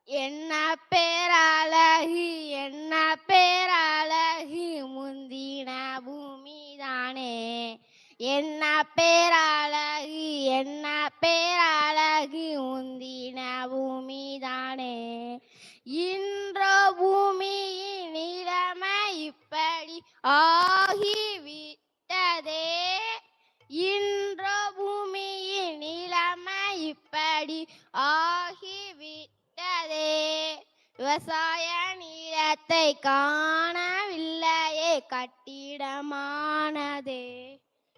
என்ன பேரழகு என்ன பேரழகு முந்தின பூமிதானே. என்ன பேரழகு என்ன பேரழகு முந்தின பூமிதானே. இன்றோ பூமியின் நிலைமை இப்படி ஆகிவிட்டதே. இன்றோ பூமியின் நிலைமை இப்படி ஆகிவிட்டதே. விவசாய நிலத்தை காணவில்லையே கட்டிடமானதே.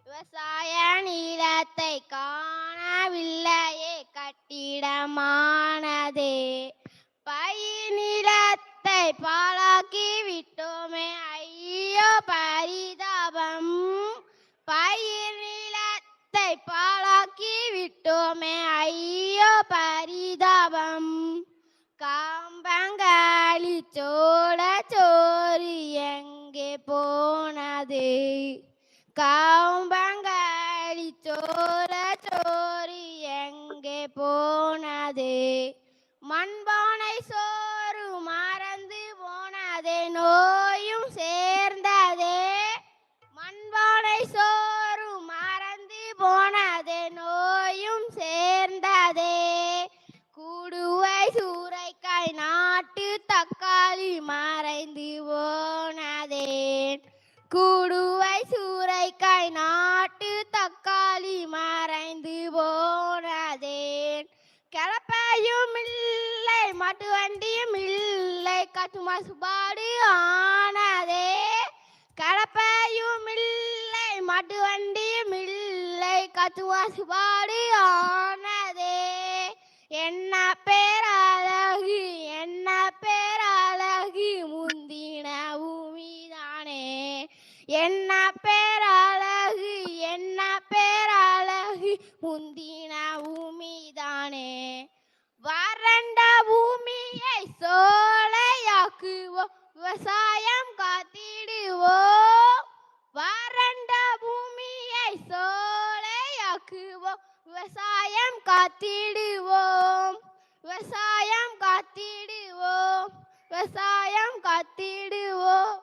விவசாய நிலத்தை காணவில்லையே கட்டிடமானதே. பயிர் நிலத்தை பாழாக்கி விட்டோமே ஐயோ பரிதாபம். பயிர் நிலத்தை பாழாக்கி விட்டோமே ஐயோ பரிதாபம். காம்பங்காளி சோள சோறு எங்கே போனது. காம்பங்காளி சோள சோறு எங்கே போனது. மண்பானை சோறு மறந்து போனதே நோயும் சேர்ந்ததே. மண்பானை சோறு மறந்து போனதே நோயும் சேர்ந்ததே. கூடுவை சூறைக்காய் நாட்டு தக்காளி மறைந்து போனதே. கூடுவை சூறைக்காய் நாட்டு தக்காளி மறைந்து போனதே. கிளப்பையும் இல்லை மட்டு வண்டியும் இல்லை காற்று மாசுபாடு ஆனதே. கிளப்பையும் இல்லை மட்டு வண்டியும் இல்லை காற்று மாசுபாடு ஆனதே. என்ன பேரழகு என்ன பேரழகு முந்தின பூமிதானே. என்ன பேரழகு என்ன பேரழகு முந்தின பூமிதானே. வறண்ட பூமியை சோலையாக்குவோம் விவசாயம் காத்திடுவோம். வறண்ட பூமியை சோலையாக்குவோம் விவசாயம் காத்திடுவோம். விவசாயம் காத்திடுவோம் விவசாயம் காத்திடுவோம்.